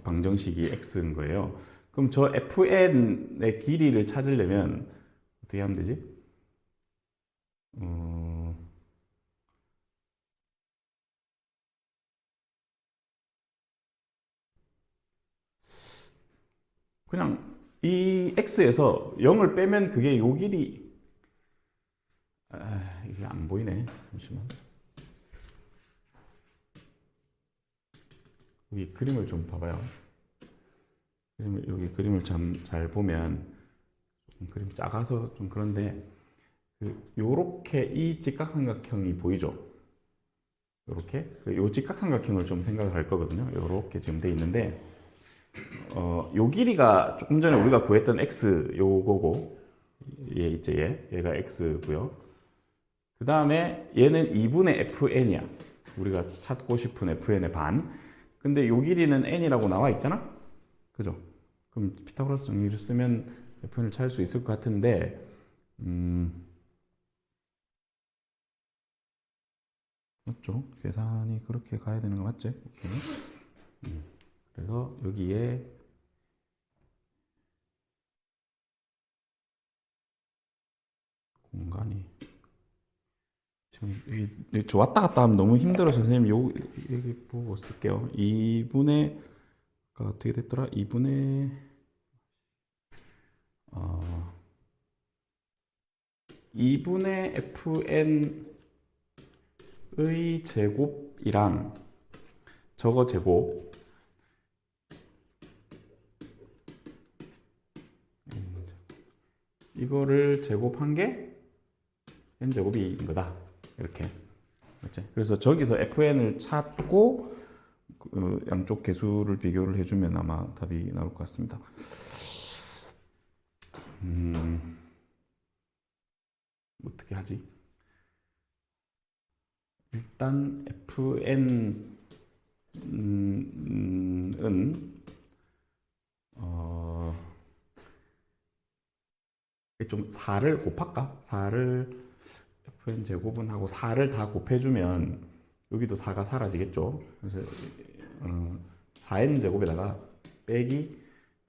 방정식이 x인 거예요. 그럼 저 fn의 길이를 찾으려면 어떻게 하면 되지? 그냥 이 x에서 0을 빼면 그게 요 길이, 이게 안 보이네. 잠시만. 여기 그림을 좀 봐봐요. 여기 그림을 잘 보면 그림 작아서 좀 그런데 요렇게 이 직각삼각형이 보이죠? 요렇게 요 직각삼각형을 좀 생각을 할 거거든요. 요렇게 지금 돼 있는데 요 길이가 조금 전에 우리가 구했던 x 요거고 얘가 x고요. 그 다음에 얘는 2분의 fn이야. 우리가 찾고 싶은 fn의 반. 근데 요 길이는 n이라고 나와 있잖아? 그죠? 그럼 피타고라스 정리를 쓰면 fn을 찾을 수 있을 것 같은데 맞죠? 계산이 그렇게 가야 되는 거 맞지? 오케이. 그래서 여기에 공간이 지금 저 왔다 갔다 하면 너무 힘들어서 선생님 여기 보고 쓸게요. 2분의 어떻게 됐더라? 2분의 2분의 fn의 제곱이랑 저거 제곱 이거를 제곱한 게 n제곱인 거다. 이렇게. 맞지? 그래서 저기서 fn을 찾고 양쪽 개수를 비교를 해주면 아마 답이 나올 것 같습니다. 어떻게 하지? 일단 fn은 좀 4를 곱할까? 4를 fn 제곱은 하고 4를 다 곱해주면 여기도 4가 사라지겠죠. 그래서 4n 제곱에다가 빼기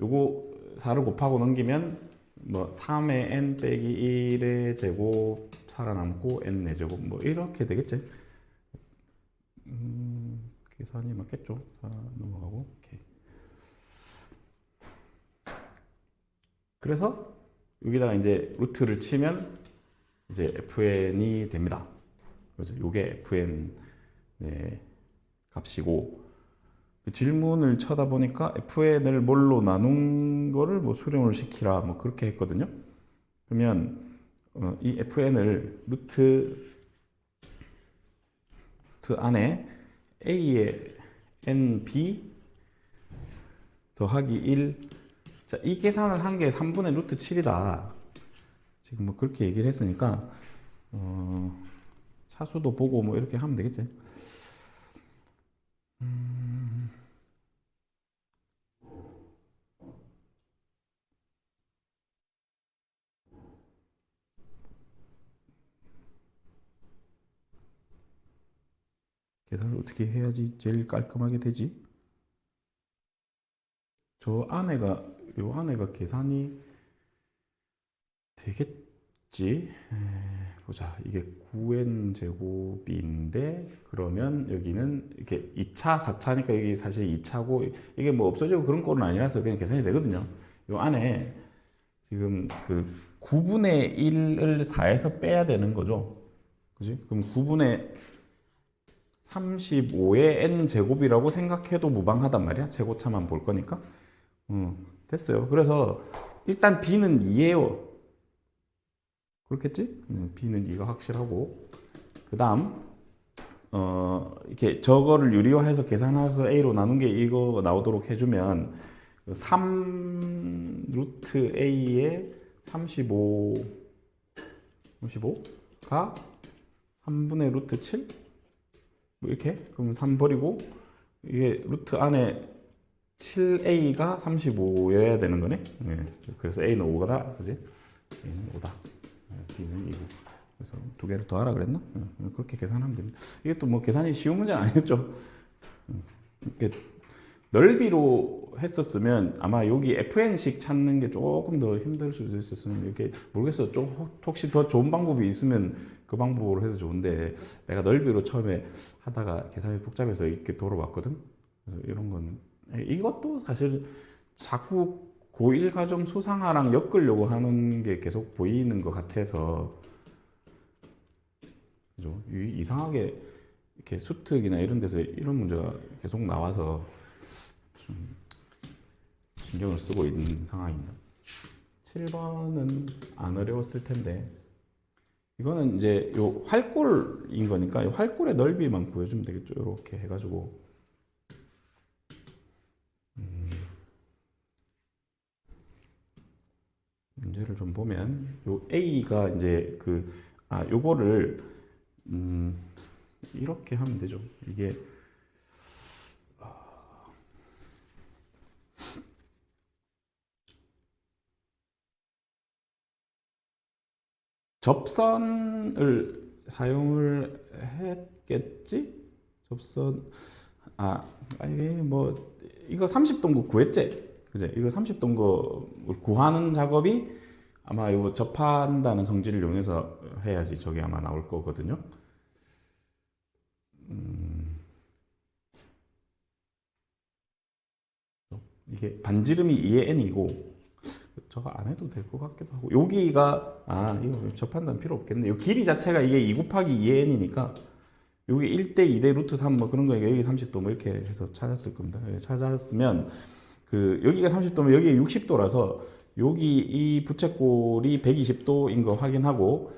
요거 4를 곱하고 넘기면 뭐 3의 n 빼기 1의 제곱 살아남고 n 4제곱 뭐 이렇게 되겠지. 계산이 맞겠죠. 자, 넘어가고. 오케이. 그래서 여기다가 이제 루트를 치면 이제 fn이 됩니다. 그죠? 요게 fn 네, 값이고, 그 질문을 쳐다보니까 fn을 뭘로 나눈 거를 뭐 수렴을 시키라 뭐 그렇게 했거든요. 그러면 이 fn을 루트 안에 a의 nb 더하기 1. 자, 이 계산을 한 게 3분의 루트 7이다. 지금 뭐 그렇게 얘기를 했으니까 차수도 보고 뭐 이렇게 하면 되겠지. 계산을 어떻게 해야지 제일 깔끔하게 되지? 요 안에가 계산이 되겠지? 보자. 이게 9n 제곱인데, 그러면 여기는 이렇게 2차, 4차니까 이게 사실 2차고, 이게 뭐 없어지고 그런 꼴은 아니라서 그냥 계산이 되거든요. 요 안에 지금 그 9분의 1을 4에서 빼야 되는 거죠. 그지? 그럼 9분의 35의 n 제곱이라고 생각해도 무방하단 말이야. 제곱차만 볼 거니까. 됐어요. 그래서 일단 b는 2예요. 그렇겠지? b는 2가 확실하고, 그 다음 이렇게 저거를 유리화해서 계산해서 a로 나눈 게 이거 나오도록 해주면 3 루트 a의 35가 3분의 루트 7? 뭐 이렇게? 그럼 3 버리고, 이게 루트 안에 7a가 35여야 되는 거네? 네. 그래서 a는 5다. 그지? a는 5다. b는 2고. 그래서 두 개를 더하라 그랬나? 그렇게 계산하면 됩니다. 이게 또 뭐 계산이 쉬운 문제는 아니었죠. 이렇게 넓이로 했었으면 아마 여기 fn식 찾는 게 조금 더 힘들 수도 있었으면, 이렇게 모르겠어. 좀 혹시 더 좋은 방법이 있으면 그 방법으로 해도 좋은데, 내가 넓이로 처음에 하다가 계산이 복잡해서 이렇게 돌아봤거든. 그래서 이런 건, 이것도 사실 자꾸 고1 과정 수상화랑 엮으려고 하는 게 계속 보이는 것 같아서, 그죠? 이상하게 이렇게 수특이나 이런 데서 이런 문제가 계속 나와서 좀 신경을 쓰고 있는 상황입니다. 7번은 안 어려웠을 텐데, 이거는 이제 요 활골인 거니까 이 활골의 넓이만 구해주면 되겠죠. 이렇게 해가지고 문제를 좀 보면, 요 a가 이제 요거를 이렇게 하면 되죠. 이게 접선을 사용을 했겠지? 이게 뭐 이거 30동거 구했지? 그제? 이거 30동거 구하는 작업이 아마 이거 접한다는 성질을 이용해서 해야지 저게 아마 나올 거거든요. 이게 반지름이 2의 n이고, 저거 안 해도 될 것 같기도 하고, 여기가 이거 접한다는 필요 없겠네. 이 길이 자체가 이게 2 곱하기 2의 n이니까 여기 1대 2대 루트 3 뭐 그런 거니까 여기 30도 뭐 이렇게 해서 찾았을 겁니다. 찾았으면 여기가 30도면 여기가 60도라서 여기 이 부채꼴이 120도인 거 확인하고,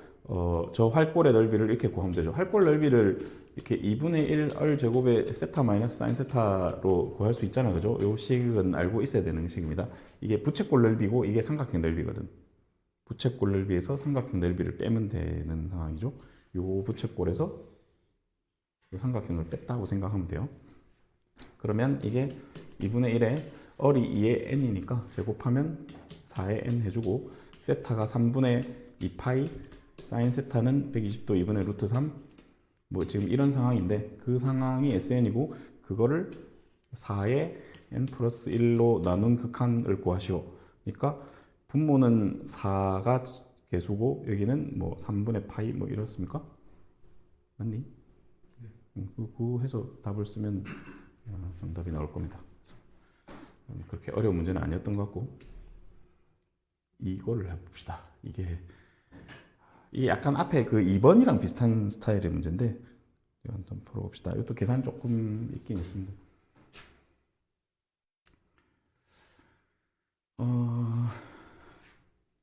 저 활골의 넓이를 이렇게 구하면 되죠. 활골 넓이를 이렇게 2분의 1 r 제곱의 세타 마이너스 사인 세타로 구할 수 있잖아. 그죠? 요 식은 알고 있어야 되는 식입니다. 이게 부채꼴 넓이고 이게 삼각형 넓이거든. 부채꼴 넓이에서 삼각형 넓이를 빼면 되는 상황이죠. 요 부채꼴에서 요 삼각형을 뺐다고 생각하면 돼요. 그러면 이게 2분의 1에 얼이 2의 n이니까 제곱하면 4의 n 해주고, 세타가 3분의 2파이, 사인 세타는 120도 2분의 루트 3, 뭐 지금 이런 상황인데 그 상황이 SN이고, 그거를 4의 n 플러스 1로 나눈 극한을 구하시오. 그러니까 분모는 4가 개수고 여기는 뭐 3분의 파이 뭐 이렇습니까? 맞니? 그거 해서 답을 쓰면 정답이 나올 겁니다. 그렇게 어려운 문제는 아니었던 것 같고 이거를 해봅시다. 이게 약간 앞에 그 2번이랑 비슷한 스타일의 문제인데 이건 좀 풀어봅시다. 이것도 계산 조금 있긴 있습니다.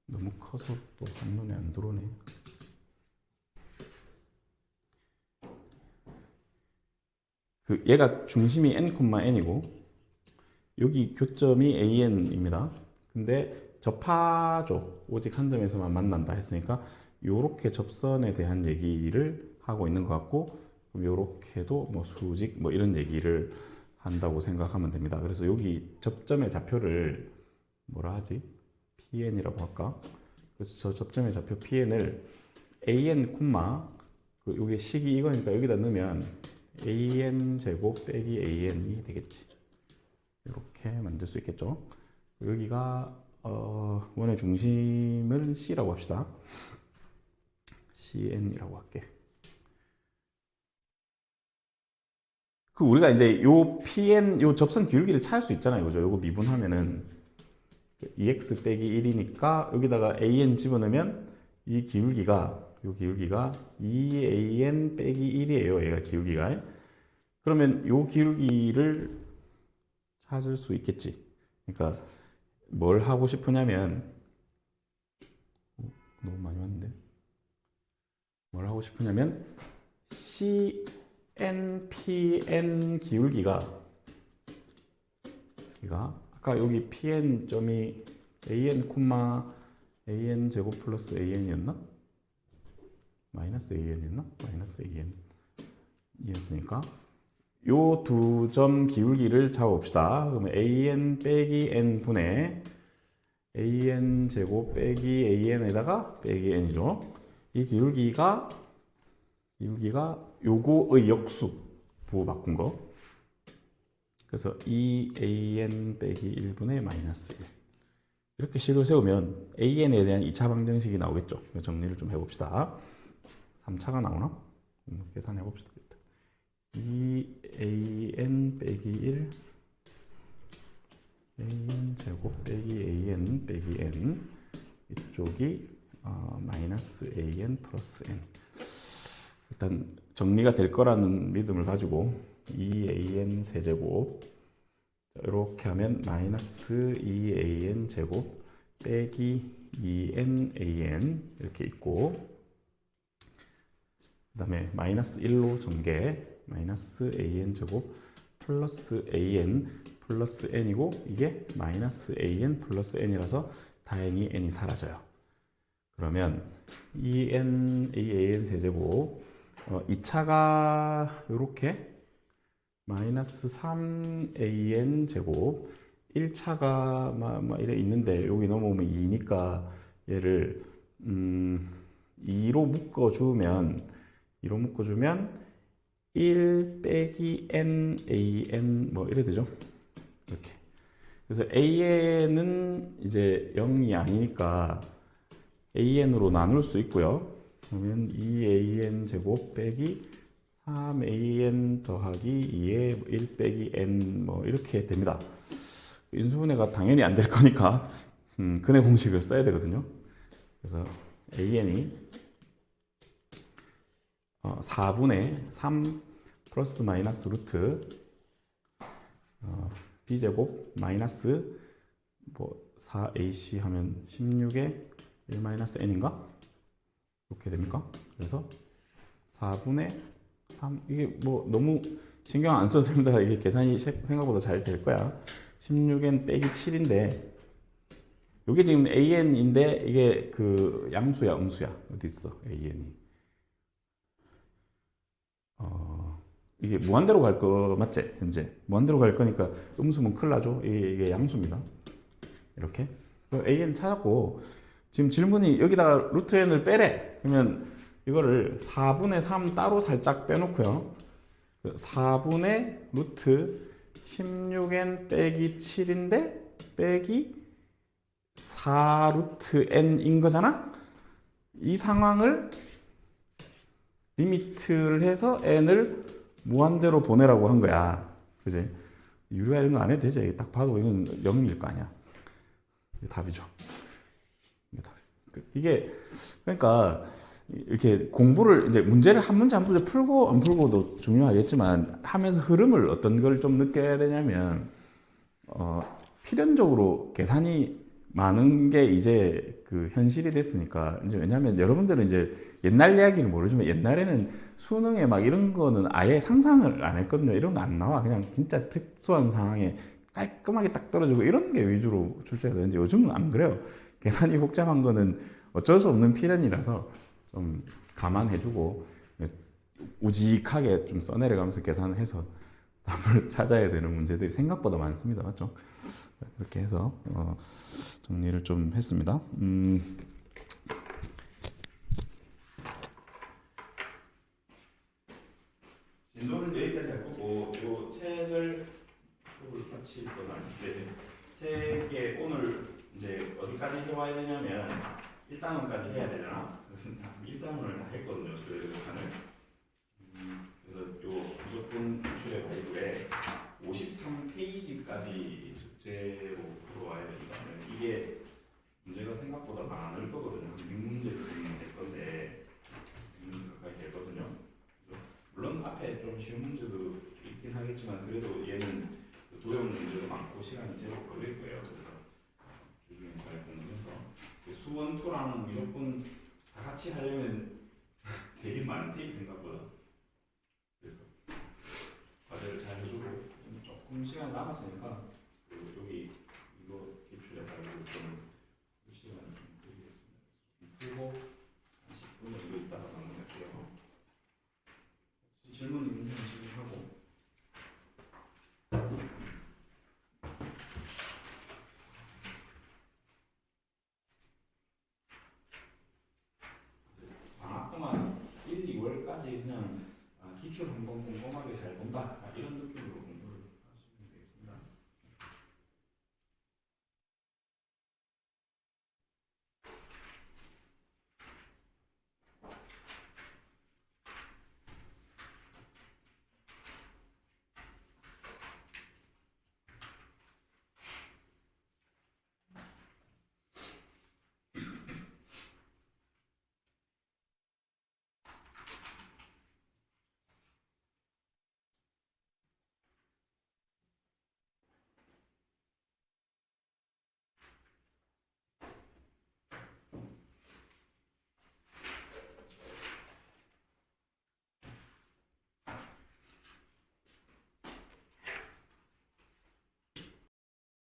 너무 커서 또 한눈에 안 들어오네. 얘가 중심이 n,n이고 여기 교점이 an입니다. 근데 접하죠. 오직 한 점에서만 만난다 했으니까 요렇게 접선에 대한 얘기를 하고 있는 것 같고 그럼 요렇게도 뭐 수직 뭐 이런 얘기를 한다고 생각하면 됩니다. 그래서 여기 접점의 좌표를 뭐라 하지? PN이라고 할까? 그래서 저 접점의 좌표 PN을 AN 콤마 요게 식이 이거니까 여기다 넣으면 AN 제곱 빼기 AN이 되겠지. 이렇게 만들 수 있겠죠. 여기가 원의 중심을 C라고 합시다. CN이라고 할게. 우리가 이제 요 PN 요 접선 기울기를 찾을 수 있잖아요. 그죠? 요거 미분하면은 2x 빼기 1이니까 여기다가 AN 집어넣으면 이 기울기가 요 기울기가 2AN 빼기 1이에요. 얘가 기울기가. 그러면 요 기울기를 찾을 수 있겠지. 그러니까 뭘 하고 싶으냐면 너무 많이 왔는데 뭘 하고 싶으냐면 CNPN 기울기가 아까 여기 PN 점이 AN AN 제곱 플러스 AN이었나? 마이너스 AN이었나? 마이너스 AN 이었으니까 요 두 점 기울기를 잡아봅시다. 그러면 AN 빼기 N 분의 AN 제곱 빼기 AN에다가 빼기 N이죠. 이 기울기가 요거의 역수 부호 바꾼 거. 그래서 2AN 빼기 1분의 마이너스 1 이렇게 식을 세우면 AN에 대한 2차 방정식이 나오겠죠. 정리를 좀 해봅시다. 3차가 나오나? 계산해봅시다. 2AN 빼기 1 AN 제곱 빼기 AN 빼기 N 이쪽이 마이너스 AN 플러스 N 일단 정리가 될 거라는 믿음을 가지고 2AN 세제곱 이렇게 하면 마이너스 2AN 제곱 빼기 2NAN 이렇게 있고 그 다음에 마이너스 1로 전개 마이너스 AN 제곱 플러스 AN 플러스 N이고 이게 마이너스 AN 플러스 N이라서 다행히 N이 사라져요. 그러면 2NAN 세제곱 2차가 이렇게 마이너스 3AN 제곱 1차가 막 이래 있는데 여기 넘어오면 2니까 얘를 2로 묶어주면 1 빼기 NAN 뭐 이래 되죠. 이렇게. 그래서 AN은 이제 0이 아니니까 AN으로 나눌 수 있고요. 그러면 2AN 제곱 빼기 3AN 더하기 2에 1 빼기 N 뭐 이렇게 됩니다. 인수분해가 당연히 안 될 거니까 근해 공식을 써야 되거든요. 그래서 AN이 4분의 3 플러스 마이너스 루트 b제곱 마이너스 뭐 4ac 하면 16에 1 마이너스 n인가? 이렇게 됩니까? 그래서 4분의 3 이게 뭐 너무 신경 안 써도 됩니다. 이게 계산이 생각보다 잘 될 거야. 16n 빼기 7인데 이게 지금 an인데 이게 그 양수야 음수야 어디 있어 an이 이게 무한대로 갈 거 맞지? 현재 무한대로 갈 거니까 음수면 큰일 나죠. 이게 양수입니다. 이렇게 an 찾았고 지금 질문이 여기다가 루트 n을 빼래. 그러면 이거를 4분의 3 따로 살짝 빼놓고요. 4분의 루트 16n 빼기 7인데 빼기 4 루트 n인 거잖아? 이 상황을 리미트를 해서 n을 무한대로 보내라고 한 거야. 그지? 유리화 이런 거 안 해도 되지. 딱 봐도 이건 0일 거 아니야. 이게 답이죠. 이게 답이. 이게 그러니까 이렇게 공부를 이제 문제를 한 문제 한 문제 풀고 안 풀고도 중요하겠지만 하면서 흐름을 어떤 걸 좀 느껴야 되냐면 필연적으로 계산이 많은 게 이제 그 현실이 됐으니까 이제 왜냐하면 여러분들은 이제 옛날 이야기를 모르지만 옛날에는 수능에 막 이런 거는 아예 상상을 안 했거든요. 이런 거 안 나와. 그냥 진짜 특수한 상황에 깔끔하게 딱 떨어지고 이런 게 위주로 출제가 되는데 요즘은 안 그래요. 계산이 복잡한 거는 어쩔 수 없는 필연이라서 좀 감안해주고 우직하게 좀 써내려가면서 계산해서 답을 찾아야 되는 문제들이 생각보다 많습니다. 맞죠? 이렇게 해서 정리를 좀 했습니다. 진도는 여기까지 할 거고 이 책을 같이 건 아닌데 책에 오늘 이제 어디까지 해와야 되냐면 1단원까지 해야 되잖아. 그래서 1단원을 다 했거든요. 수요일간을. 그래서 요 무조건 기출의 바이블에 53페이지까지 숙제로 풀어와야 된다. 이게 문제가 생각보다 많을 거거든요. 6문제 정도 될 건데 6문제 가까이 되거든요. 물론 앞에 좀 쉬운 문제도 있긴 하겠지만 그래도 얘는 도형 문제도 많고 시간이 제법 걸릴 거예요. 그래서 주중에 잘 공부해서 수원2랑 무조건 다 같이 하려면 되게 많대 생각보다. 그래서 과제를 잘 해주고 조금 시간 남았으니까 여기 이거 기출에 따르고 좀 시간 좀 드리겠습니다. 풀고 한 10분 정도 있다가 마무리할게요. 질문 있는 질문하고 방학 동안 1, 2월까지 그냥 기출 한번 꼼꼼하게 잘 본다 이런 느낌으로 공부.